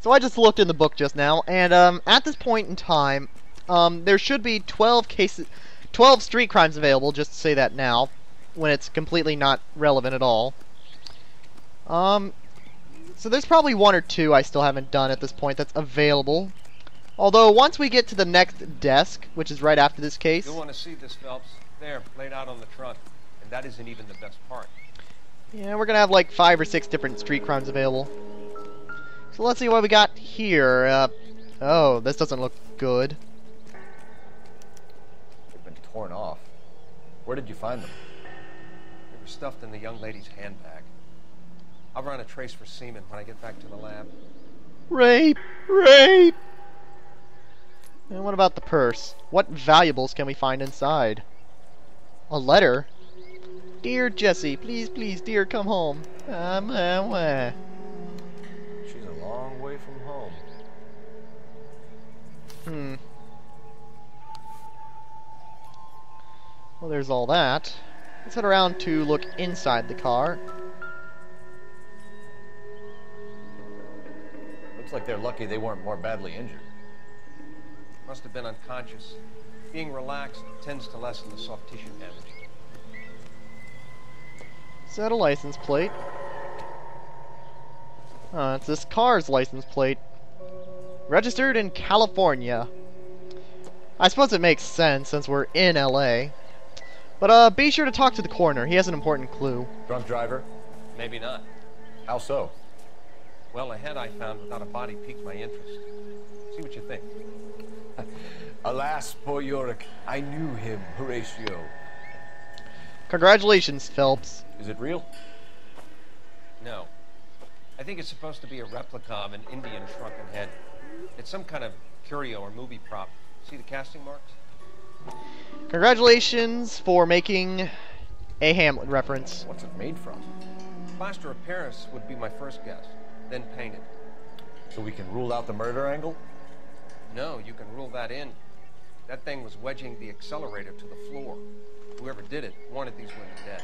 So I just looked in the book just now, and at this point in time, there should be 12 street crimes available. Just to say that now, when it's completely not relevant at all. So there's probably one or two I still haven't done at this point that's available. Although once we get to the next desk, which is right after this case, you'll want to see this, Phelps. There, laid out on the trunk, and that isn't even the best part. Yeah, we're gonna have like 5 or 6 different street crimes available. So let's see what we got here. Oh, this doesn't look good. They've been torn off. Where did you find them? They were stuffed in the young lady's handbag. I'll run a trace for semen when I get back to the lab. Rape! Rape! And what about the purse? What valuables can we find inside? A letter? Dear Jessie, please, please, dear, come home. She's a long way from home. Well, there's all that. Let's head around to look inside the car. Looks like they're lucky they weren't more badly injured. Must have been unconscious. Being relaxed tends to lessen the soft tissue damage. Set a license plate. It's this car's license plate. Registered in California. I suppose it makes sense since we're in LA. But be sure to talk to the coroner. He has an important clue. Drunk driver? Maybe not. How so? Well, a head I found without a body piqued my interest. See what you think. Alas, poor Yorick. I knew him, Horatio. Congratulations, Phelps. Is it real? No. I think it's supposed to be a replica of an Indian shrunken head. It's some kind of curio or movie prop. See the casting marks? Congratulations for making a Hamlet reference. What's it made from? Plaster of Paris would be my first guess, then painted. So we can rule out the murder angle? No, you can rule that in. That thing was wedging the accelerator to the floor. Whoever did it wanted these women dead.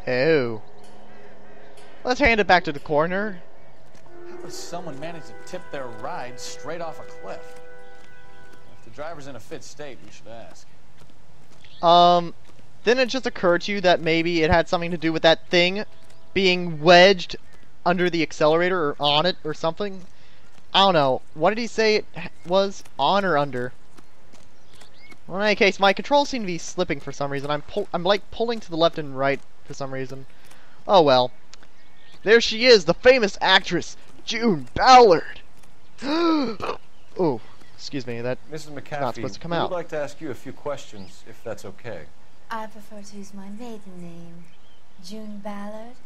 Oh. Let's hand it back to the coroner. How does someone manage to tip their ride straight off a cliff? If the driver's in a fit state, we should ask. Then it just occurred to you that maybe it had something to do with that thing being wedged under the accelerator or on it or something. I don't know. What did he say it was? On or under? Well, in any case, my controls seem to be slipping for some reason. I'm like pulling to the left and right for some reason. Oh well. There she is, the famous actress, June Ballard. Oh, excuse me, that Mrs. McAfee, not supposed to come we out. would like to ask you a few questions, if that's okay. I prefer to use my maiden name, June Ballard.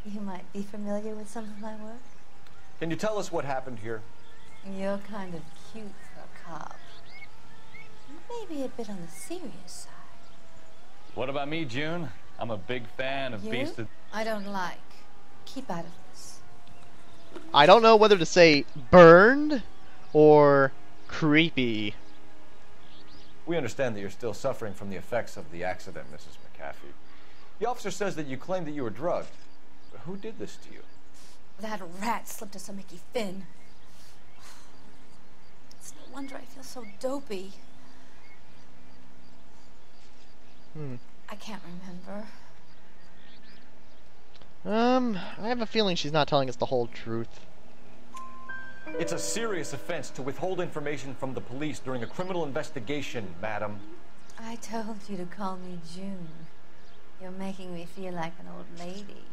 You might be familiar with some of my work. Can you tell us what happened here? You're kind of cute for a cop. Maybe a bit on the serious side. What about me, June? I'm a big fan of You? Beast of... I don't like. Keep out of this. I don't know whether to say burned or creepy. We understand that you're still suffering from the effects of the accident, Mrs. McAfee. The officer says that you claimed that you were drugged. But who did this to you? That rat slipped us a Mickey Finn. It's no wonder I feel so dopey. I can't remember. I have a feeling she's not telling us the whole truth. It's a serious offense to withhold information from the police during a criminal investigation, madam. I told you to call me June. You're making me feel like an old lady.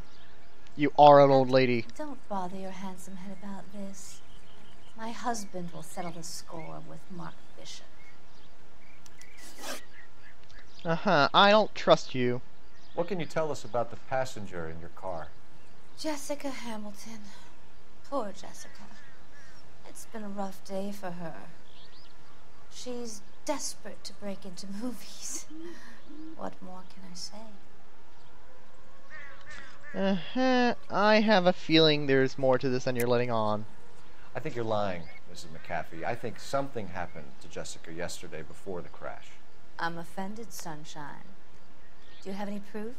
You are an old lady. Don't bother your handsome head about this. My husband will settle the score with Mark Bishop. I don't trust you. What can you tell us about the passenger in your car? Jessica Hamilton. Poor Jessica. It's been a rough day for her. She's desperate to break into movies. What more can I say? I have a feeling there's more to this than you're letting on. I think you're lying, Mrs. McAfee. I think something happened to Jessica yesterday before the crash. I'm offended, Sunshine. Do you have any proof?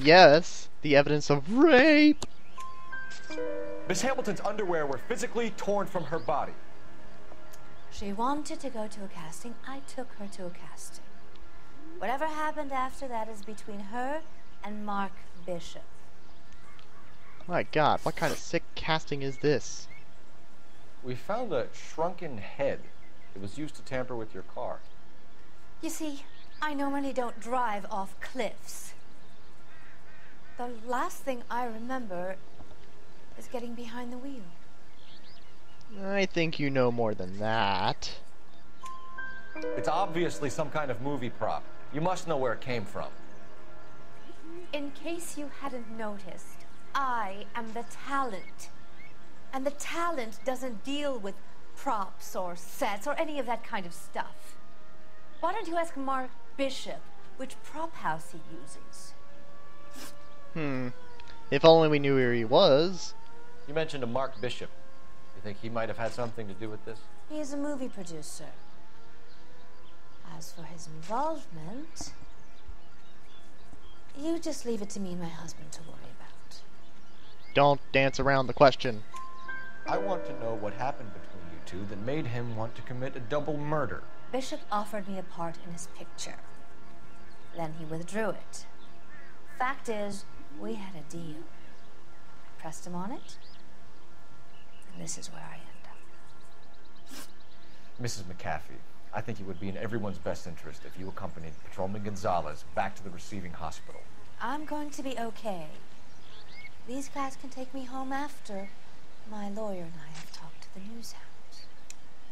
Yes. The evidence of rape. Miss Hamilton's underwear were physically torn from her body. She wanted to go to a casting. I took her to a casting. Whatever happened after that is between her and Mark Bishop. My God, what kind of sick casting is this? We found a shrunken head. It was used to tamper with your car. You see, I normally don't drive off cliffs. The last thing I remember is getting behind the wheel. I think you know more than that. It's obviously some kind of movie prop. You must know where it came from. In case you hadn't noticed, I am the talent. And the talent doesn't deal with props or sets or any of that kind of stuff. Why don't you ask Mark Bishop which prop house he uses? If only we knew where he was. You mentioned a Mark Bishop. You think he might have had something to do with this? He is a movie producer. As for his involvement, you just leave it to me and my husband to worry about. Don't dance around the question. I want to know what happened between you two that made him want to commit a double murder. Bishop offered me a part in his picture. Then he withdrew it. Fact is, we had a deal. I pressed him on it, and this is where I end up. Mrs. McAfee, I think it would be in everyone's best interest if you accompanied Patrolman Gonzalez back to the receiving hospital. I'm going to be okay. These guys can take me home after my lawyer and I have talked to the news hounds.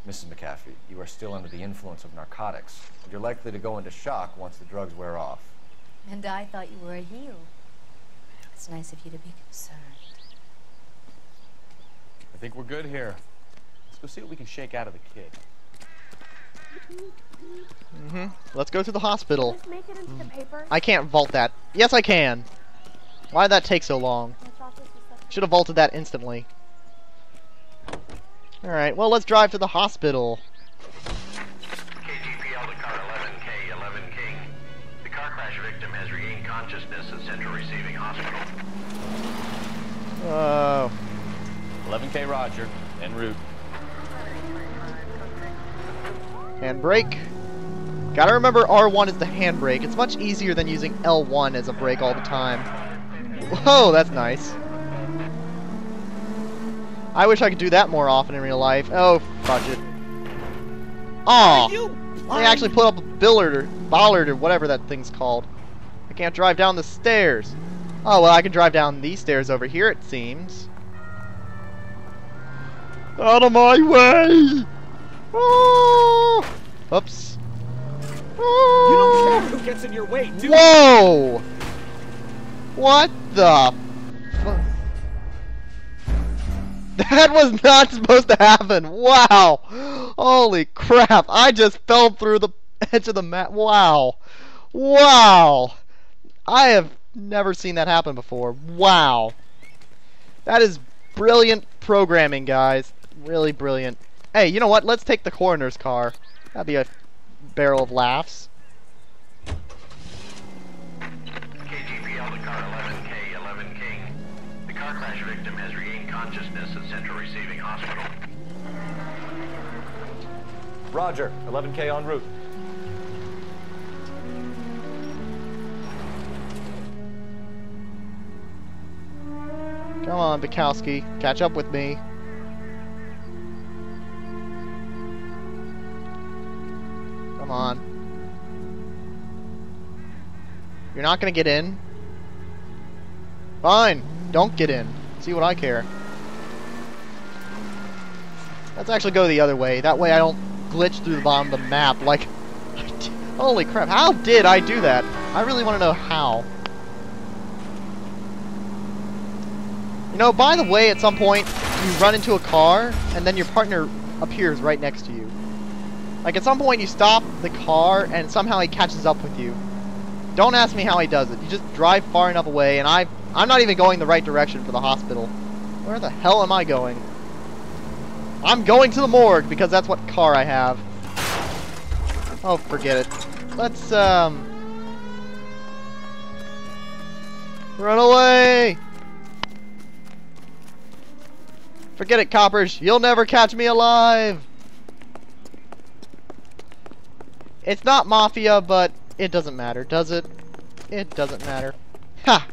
Mrs. McAfee, you are still under the influence of narcotics, and you're likely to go into shock once the drugs wear off. And I thought you were a heel. It's nice of you to be concerned. I think we're good here. Let's go see what we can shake out of the kid. Let's go to the hospital. Just make it into the paper. I can't vault that. Yes, I can. Why did that take so long? I thought this was such Should have vaulted that instantly. Alright, well, let's drive to the hospital. KGPL to car 11K, 11 King. The car crash victim has regained consciousness at Central Receiving Hospital. Oh. 11K Roger, en route. Handbrake. Gotta remember R1 is the handbrake. It's much easier than using L1 as a brake all the time. Whoa, that's nice. I wish I could do that more often in real life. Oh, fudge it. Aw! I actually put up a Ballard or whatever that thing's called. I can't drive down the stairs. Oh, well, I can drive down these stairs over here, it seems. Out of my way! Oh! Oops. Oh! You don't care who gets in your way, do you? Whoa! What the fuck? That was not supposed to happen. Wow. Holy crap. I just fell through the edge of the map. Wow. Wow. I have never seen that happen before. Wow. That is brilliant programming, guys. Really brilliant. Hey, you know what? Let's take the coroner's car. That'd be a barrel of laughs. KGPL to car 11K, 11 King. The car crash victim has regained consciousness at Central Receiving Hospital. Roger, 11K en route. Come on, Bukowski. Catch up with me. Come on. You're not gonna get in? Fine. Don't get in. See what I care. Let's actually go the other way. That way I don't glitch through the bottom of the map like... Holy crap. How did I do that? I really want to know how. You know, by the way, at some point, you run into a car, and then your partner appears right next to you. Like, at some point, you stop the car, and somehow he catches up with you. Don't ask me how he does it. You just drive far enough away, and I'm not even going the right direction for the hospital. Where the hell am I going? I'm going to the morgue, because that's what car I have. Oh, forget it. Let's, run away! Forget it, coppers. You'll never catch me alive. It's not mafia, but it doesn't matter, does it? It doesn't matter. Ha!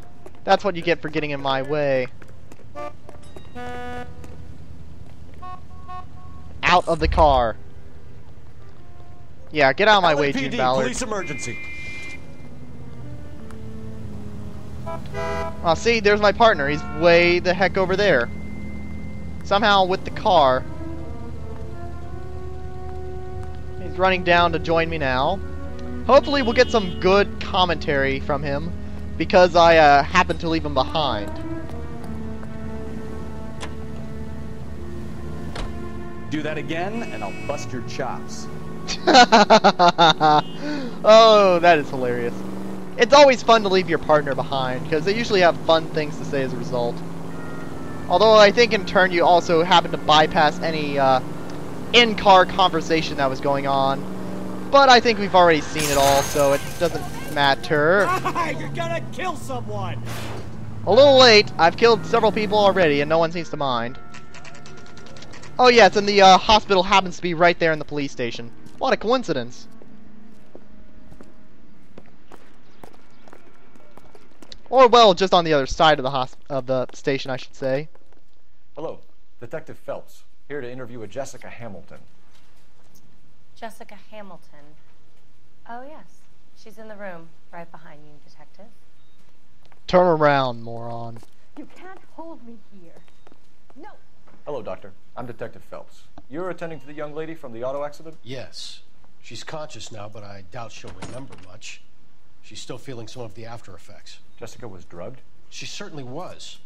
That's what you get for getting in my way. Out of the car. Yeah, get out of my way, June Ballard. Police emergency. Oh, see, there's my partner. He's way the heck over there. Somehow, with the car. He's running down to join me now. Hopefully, we'll get some good commentary from him, because I happened to leave him behind. Do that again, and I'll bust your chops. Oh, that is hilarious. It's always fun to leave your partner behind, because they usually have fun things to say as a result. Although I think in turn you also happen to bypass any in-car conversation that was going on. But I think we've already seen it all, so it doesn't matter. You're gonna kill someone! A little late. I've killed several people already, and no one seems to mind. Oh yes, and the hospital happens to be right there in the police station. What a coincidence. Or, well, just on the other side of the station, I should say. Hello, Detective Phelps, here to interview a Jessica Hamilton. Jessica Hamilton. Oh, yes. She's in the room, right behind you, Detective. Turn around, moron. You can't hold me here. No. Hello, Doctor. I'm Detective Phelps. You're attending to the young lady from the auto accident? Yes. She's conscious now, but I doubt she'll remember much. She's still feeling some of the after effects. Jessica was drugged? She certainly was.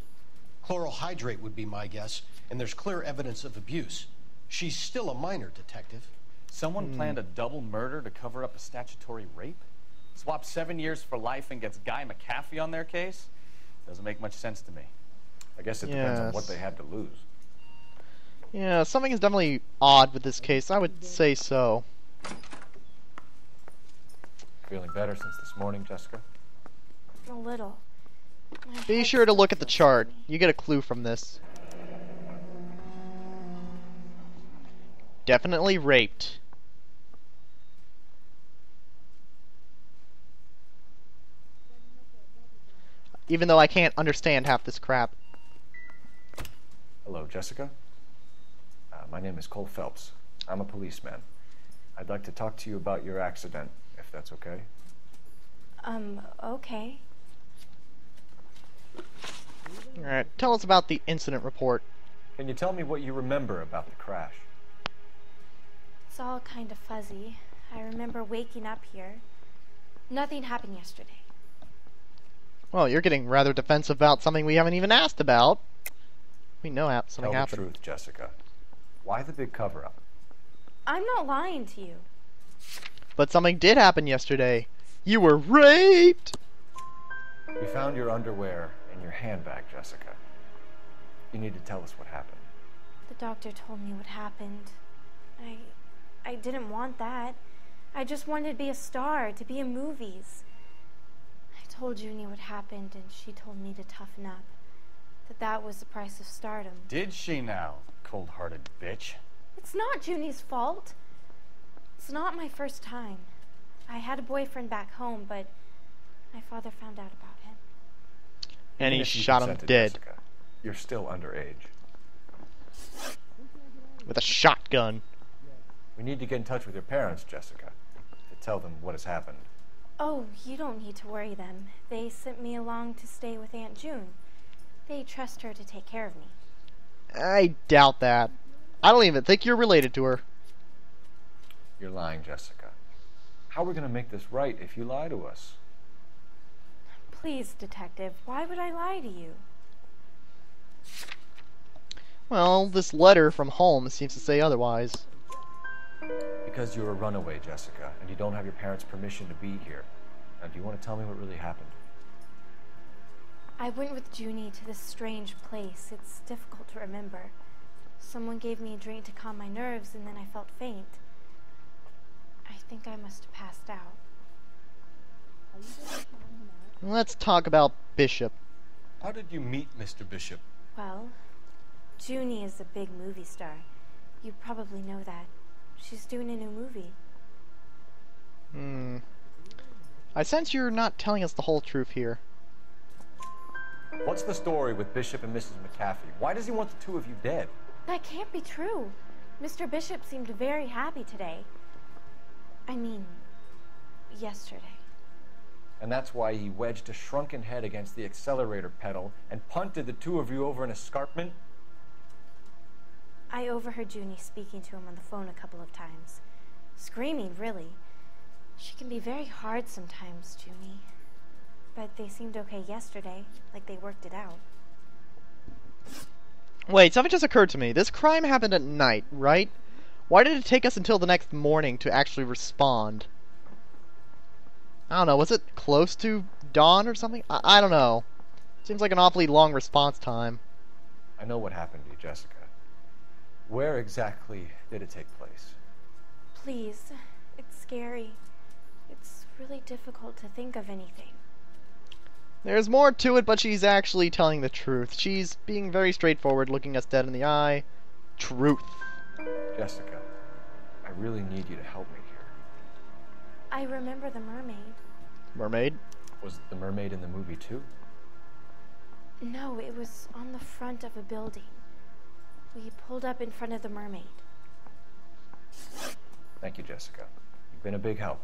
Chloral hydrate would be my guess, and there's clear evidence of abuse. She's still a minor, Detective. Someone planned a double murder to cover up a statutory rape? Swap 7 years for life and gets Guy McAfee on their case? Doesn't make much sense to me. I guess it depends on what they had to lose. Yeah, something is definitely odd with this case. I would say so. Feeling better since this morning, Jessica? A little. Be sure to look at the chart. You get a clue from this. Definitely raped. Even though I can't understand half this crap. Hello, Jessica. My name is Cole Phelps. I'm a policeman. I'd like to talk to you about your accident, if that's okay. Okay. Alright, tell us about the incident report. Can you tell me what you remember about the crash? It's all kind of fuzzy. I remember waking up here. Nothing happened yesterday. Well, you're getting rather defensive about something we haven't even asked about. We know something happened. Tell the truth, Jessica. Why the big cover-up? I'm not lying to you. But something did happen yesterday. You were raped! We found your underwear in your handbag, Jessica. You need to tell us what happened. The doctor told me what happened. I didn't want that. I just wanted to be a star, to be in movies. I told Junie what happened, and she told me to toughen up. That was the price of stardom. Did she now, cold-hearted bitch? It's not Junie's fault. It's not my first time. I had a boyfriend back home, but my father found out about him. And Even he if you shot him consented, dead. Jessica, you're still underage. With a shotgun. We need to get in touch with your parents, Jessica, to tell them what has happened. Oh, you don't need to worry them. They sent me along to stay with Aunt June. They trust her to take care of me. I doubt that. I don't even think you're related to her. You're lying, Jessica. How are we going to make this right if you lie to us? Please, Detective, why would I lie to you? Well, this letter from home seems to say otherwise. Because you're a runaway, Jessica, and you don't have your parents' permission to be here. Now, do you want to tell me what really happened? I went with Junie to this strange place. It's difficult to remember. Someone gave me a drink to calm my nerves, and then I felt faint. I think I must have passed out. Let's talk about Bishop. How did you meet Mr. Bishop? Well, Junie is a big movie star. You probably know that. She's doing a new movie. I sense you're not telling us the whole truth here. What's the story with Bishop and Mrs. McAfee? Why does he want the two of you dead? That can't be true. Mr. Bishop seemed very happy today. I mean, yesterday. And that's why he wedged a shrunken head against the accelerator pedal and punted the two of you over an escarpment? I overheard Junie speaking to him on the phone a couple of times. Screaming, really. She can be very hard sometimes, Junie. But they seemed okay yesterday, like they worked it out. Wait, something just occurred to me. This crime happened at night, right? Why did it take us until the next morning to actually respond? I don't know, was it close to dawn or something? I don't know. Seems like an awfully long response time. I know what happened to you, Jessica. Where exactly did it take place? Please, it's scary. It's really difficult to think of anything. There's more to it, but she's actually telling the truth. She's being very straightforward, looking us dead in the eye. Truth. Jessica, I really need you to help me here. I remember the mermaid. Mermaid? Was the mermaid in the movie too? No, it was on the front of a building. We pulled up in front of the mermaid. Thank you, Jessica. You've been a big help.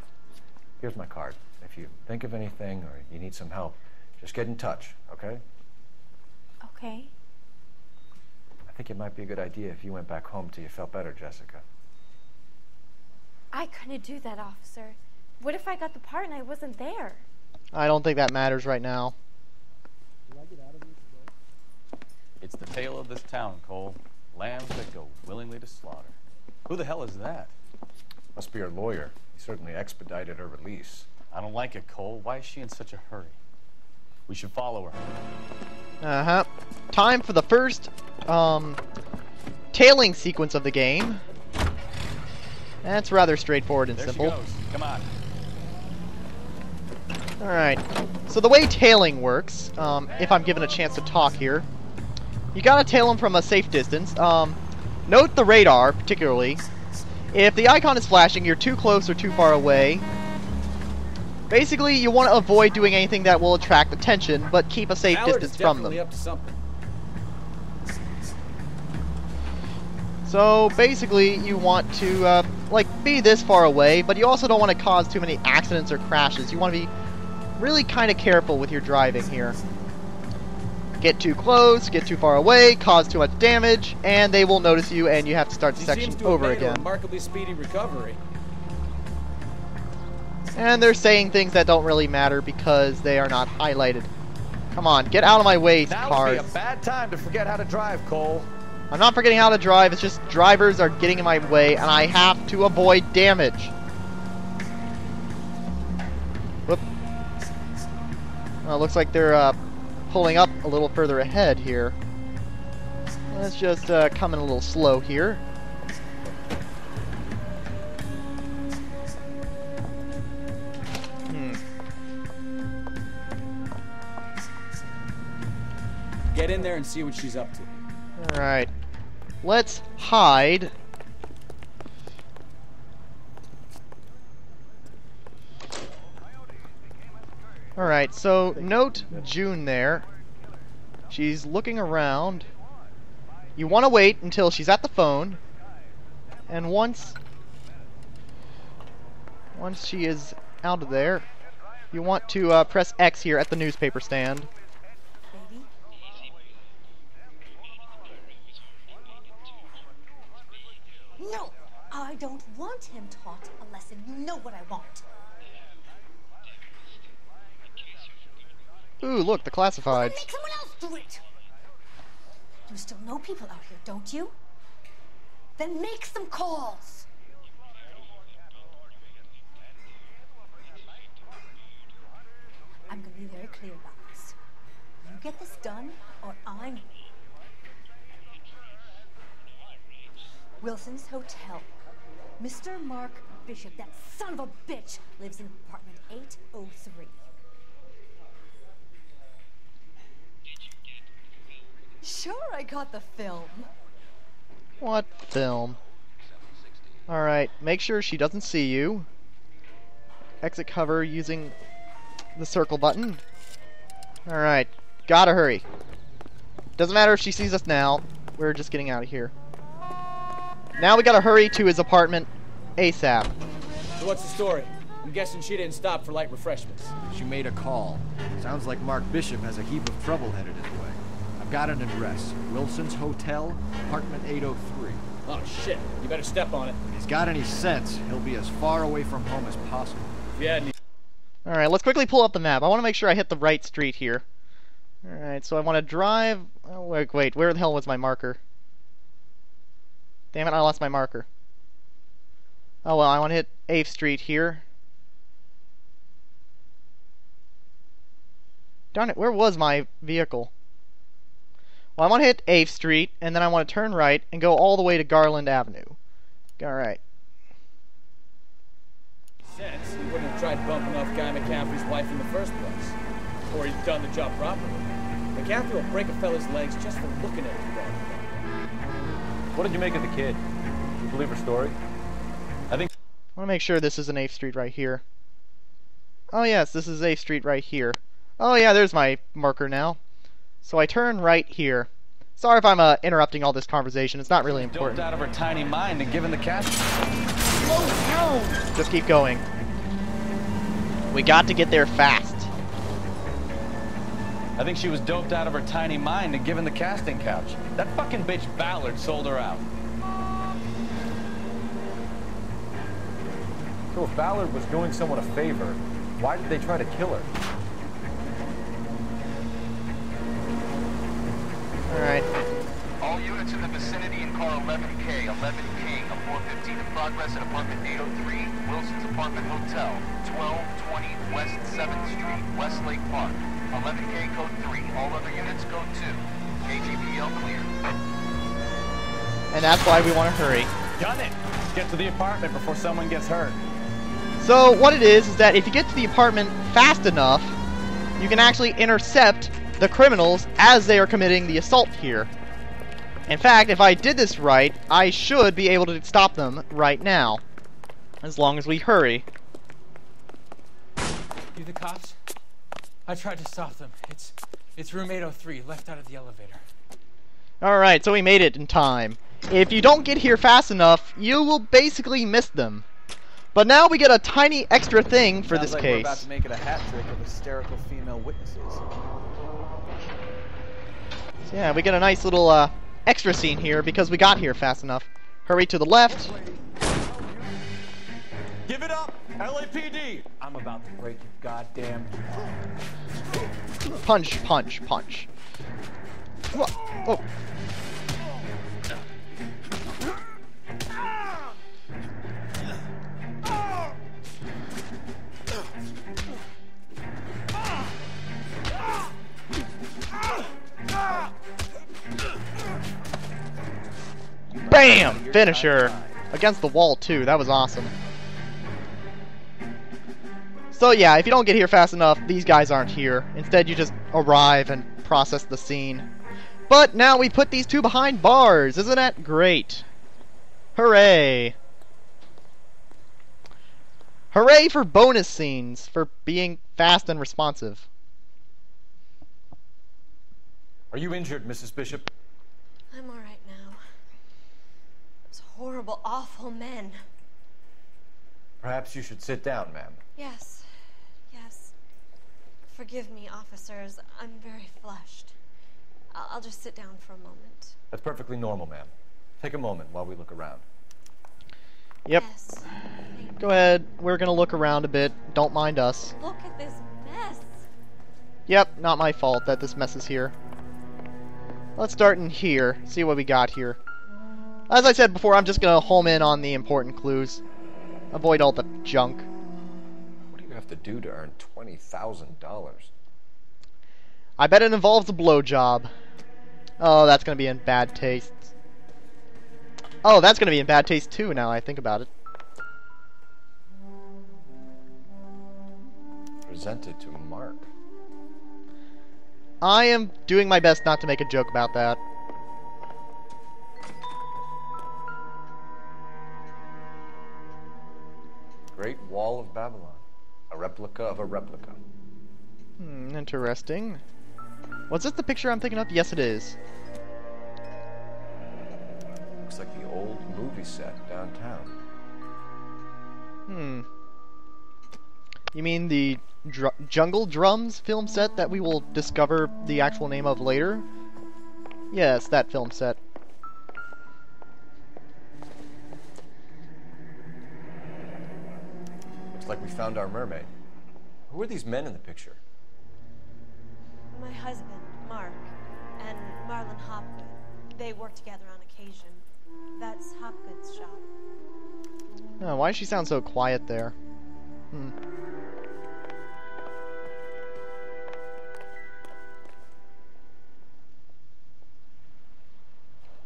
Here's my card. If you think of anything or you need some help, just get in touch, okay? Okay. I think it might be a good idea if you went back home till you felt better, Jessica. I couldn't do that, officer. What if I got the part and I wasn't there? I don't think that matters right now. It's the tale of this town, Cole. Lambs that go willingly to slaughter. Who the hell is that? Must be her lawyer. He certainly expedited her release. I don't like it, Cole. Why is she in such a hurry? We should follow her. Uh-huh. Time for the first, tailing sequence of the game. That's rather straightforward and There simple. she goes. Come on. Alright. So the way tailing works, if I'm given a chance to talk here, you gotta tail them from a safe distance. Note the radar, particularly. If the icon is flashing, you're too close or too far away. Basically, you want to avoid doing anything that will attract attention, but keep a safe distance from them. Up to something. So basically, you want to be this far away, but you also don't want to cause too many accidents or crashes. You want to be really kind of careful with your driving here. Get too close, get too far away, cause too much damage, and they will notice you, and you have to start the section over again. Remarkably speedy recovery. And they're saying things that don't really matter because they are not highlighted. Come on, get out of my way, Now cars. would be a bad time to forget how to drive, Cole. I'm not forgetting how to drive, it's just drivers are getting in my way, and I have to avoid damage. Whoop. Well, looks like they're pulling up a little further ahead here. Let's just come in a little slow here. Get in there and see what she's up to. Alright. Let's hide. Alright, so note June there. She's looking around. You want to wait until she's at the phone. And once she is out of there, you want to press X here at the newspaper stand. No, I don't want him taught a lesson. You know what I want. Ooh, look, the classifieds. Make someone else do it. You still know people out here, don't you? Then make some calls. I'm going to be very clear about this. You get this done, or I'm... Wilson's Hotel. Mr. Mark Bishop, that son of a bitch, lives in apartment 803. Sure, I got the film. What film? Alright, make sure she doesn't see you. Exit cover using the circle button. Alright, gotta hurry. Doesn't matter if she sees us now. We're just getting out of here. Now we gotta hurry to his apartment ASAP. So what's the story? I'm guessing she didn't stop for light refreshments. She made a call. Sounds like Mark Bishop has a heap of trouble headed his way. I've got an address. Wilson's Hotel, apartment 803. Oh shit, you better step on it. If he's got any sense, he'll be as far away from home as possible. If you had any... Alright, let's quickly pull up the map. I want to make sure I hit the right street here. Alright, so I want to drive... Oh, wait, where the hell was my marker? Damn it, I lost my marker. Oh well, I want to hit 8th Street here. Darn it, where was my vehicle? Well, I want to hit 8th Street, and then I want to turn right and go all the way to Garland Avenue. Alright. Sense, he wouldn't have tried bumping off Guy McCaffrey's wife in the first place. Or he's done the job properly. McCaffrey will break a fella's legs just for looking at his dog. What did you make of the kid? Do you believe her story? I think... I want to make sure this isn't 8th Street right here. Oh yes, this is 8th Street right here. Oh yeah, there's my marker now. So I turn right here. Sorry if I'm interrupting all this conversation. It's not really important. Doped out of her tiny mind and given the cash. Slow down! Just keep going. We got to get there fast. I think she was doped out of her tiny mind and given the casting couch. That fucking bitch Ballard sold her out. So if Ballard was doing someone a favor, why did they try to kill her? Alright. All units in the vicinity in car 11K, 11 King, a 415 in progress at apartment 803, Wilson's Apartment Hotel, 1220 West 7th Street, Westlake Park. 11K code 3, all other units code 2. KGPL clear. And that's why we want to hurry. Gun it! Get to the apartment before someone gets hurt. So what it is that if you get to the apartment fast enough, you can actually intercept the criminals as they are committing the assault here. In fact, if I did this right, I should be able to stop them right now. As long as we hurry. You the cops? I tried to stop them. It's room 803, left out of the elevator. Alright, so we made it in time. If you don't get here fast enough, you will basically miss them. But now we get a tiny extra thing for this like case. We're about to make it a hat trick of hysterical female witnesses. So yeah, we get a nice little extra scene here because we got here fast enough. Hurry to the left. Give it up, LAPD! I'm about to break your goddamn... Punch, punch, punch. Whoa. Oh. Bam! Finisher! Against the wall, too. That was awesome. So yeah, if you don't get here fast enough, these guys aren't here. Instead, you just arrive and process the scene. But now we put these two behind bars. Isn't that great? Hooray! Hooray for bonus scenes, for being fast and responsive. Are you injured, Mrs. Bishop? I'm alright now. Those horrible, awful men. Perhaps you should sit down, ma'am. Yes. Yes. Forgive me, officers. I'm very flushed. I'll just sit down for a moment. That's perfectly normal, ma'am. Take a moment while we look around. Yep. Yes. Go ahead. We're gonna look around a bit. Don't mind us. Look at this mess. Yep, not my fault that this mess is here. Let's start in here. See what we got here. As I said before, I'm just gonna home in on the important clues. Avoid all the junk. What do you have to do to earn $20,000? I bet it involves a blowjob. Oh, that's gonna be in bad taste. Oh, that's gonna be in bad taste too, now I think about it. Presented to Mark. I am doing my best not to make a joke about that. Great Wall of Babylon. A replica of a replica. Interesting. Was this the picture I'm thinking of? Yes, it is. Looks like the old movie set downtown. You mean the Jungle Drums film set that we will discover the actual name of later? Yes, that film set. Looks like we found our mermaid. Who are these men in the picture? My husband, Mark, and Marlon Hopgood. They work together on occasion. That's Hopgood's shop. Oh, why does she sound so quiet there?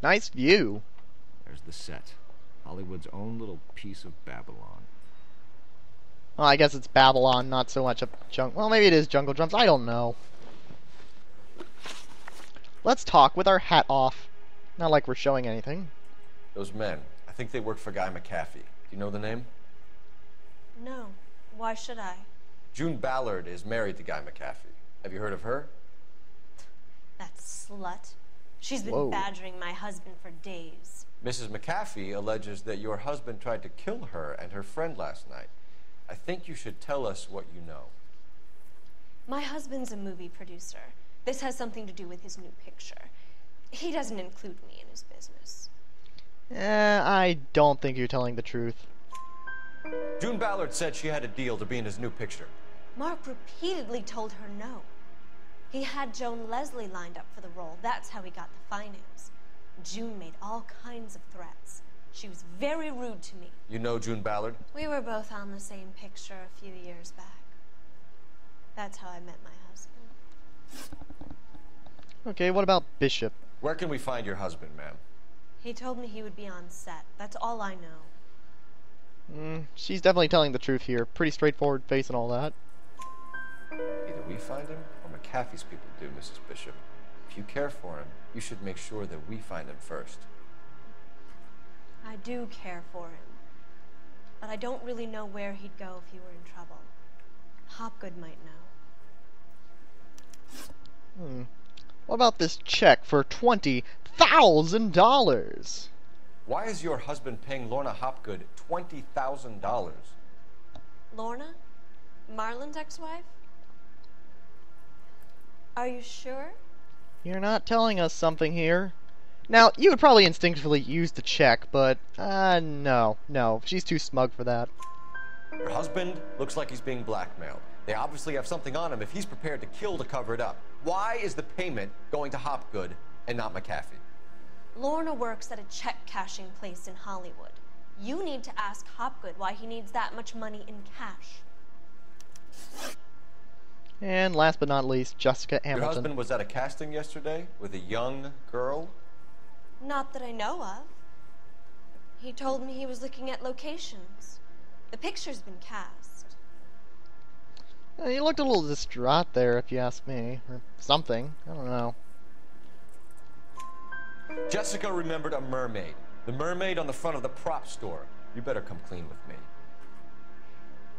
Nice view. There's the set. Hollywood's own little piece of Babylon. Oh, I guess it's Babylon, not so much a well, maybe it is Jungle Drums. I don't know. Let's talk with our hat off. Not like we're showing anything. Those men. I think they work for Guy McAfee. Do you know the name? No. Why should I? June Ballard is married to Guy McAfee. Have you heard of her? That slut. She's been badgering my husband for days. Mrs. McAfee alleges that your husband tried to kill her and her friend last night. I think you should tell us what you know. My husband's a movie producer. This has something to do with his new picture. He doesn't include me in his business. I don't think you're telling the truth. June Ballard said she had a deal to be in his new picture. Mark repeatedly told her no. He had Joan Leslie lined up for the role. That's how he got the finance. June made all kinds of threats. She was very rude to me. You know June Ballard? We were both on the same picture a few years back. That's how I met my husband. Okay, what about Bishop? Where can we find your husband, ma'am? He told me he would be on set. That's all I know. She's definitely telling the truth here. Pretty straightforward face and all that. Either we find him or McAfee's people do, Mrs. Bishop. If you care for him, you should make sure that we find him first. I do care for him. But I don't really know where he'd go if he were in trouble. Hopgood might know. What about this check for $20,000? Why is your husband paying Lorna Hopgood $20,000? Lorna? Marlon's ex-wife? Are you sure? You're not telling us something here. Now, you would probably instinctively use the check, but, no. She's too smug for that. Your husband looks like he's being blackmailed. They obviously have something on him if he's prepared to kill to cover it up. Why is the payment going to Hopgood and not McAfee? Lorna works at a check-cashing place in Hollywood. You need to ask Hopgood why he needs that much money in cash. And last but not least, Jessica Hamilton. Your husband was at a casting yesterday with a young girl? Not that I know of. He told me he was looking at locations. The picture's been cast. You looked a little distraught there, if you ask me. Or something. I don't know. Jessica remembered a mermaid. The mermaid on the front of the prop store. You better come clean with me.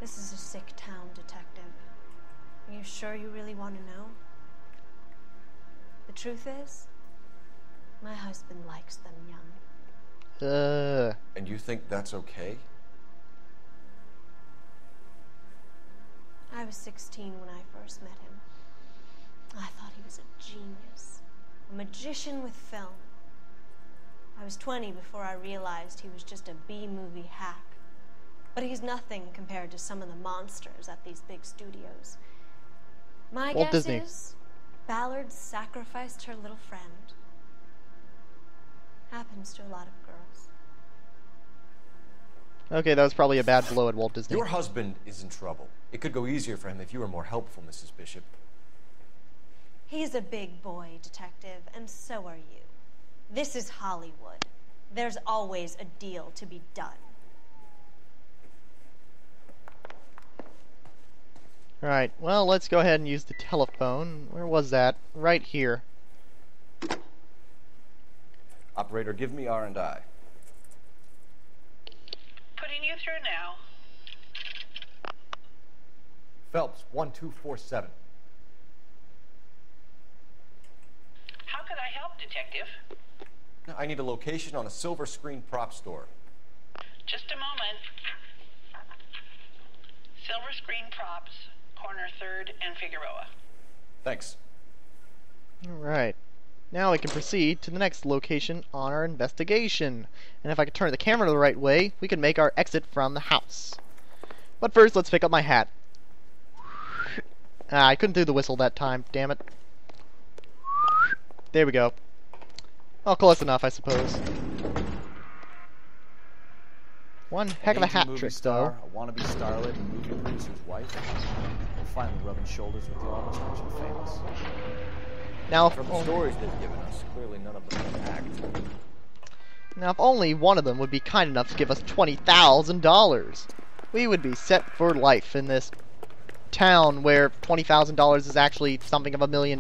This is a sick town, Detective. Are you sure you really want to know? The truth is, my husband likes them young. And you think that's okay? I was 16 when I first met him. I thought he was a genius, a magician with film. I was 20 before I realized he was just a B-movie hack. But he's nothing compared to some of the monsters at these big studios. My Walt guess Disney. is Ballard sacrificed her little friend. Happens to a lot of girls. Okay, that was probably a bad blow at Walt Disney. Your husband is in trouble. It could go easier for him if you were more helpful, Mrs. Bishop. He's a big boy, Detective, and so are you. This is Hollywood. There's always a deal to be done. Alright, well, let's go ahead and use the telephone. Where was that? Right here. Operator, give me R&I. Putting you through now. Phelps, 1247. How could I help, Detective? I need a location on a silver screen prop store. Just a moment. Silver Screen Props, corner 3rd and Figueroa. Thanks. Alright. Now we can proceed to the next location on our investigation. And if I could turn the camera the right way, we can make our exit from the house. But first, let's pick up my hat. Ah, I couldn't do the whistle that time, damn it. There we go. Oh, close enough, I suppose. One heck of a hat trick, though. A wannabe starlet and movie producer's wife. They're finally rubbing shoulders with the almost rich and famous. Now, from the stories they've given us, clearly none of them can act. Now, if only one of them would be kind enough to give us $20,000, we would be set for life in this town where $20,000 is actually something of $1 million.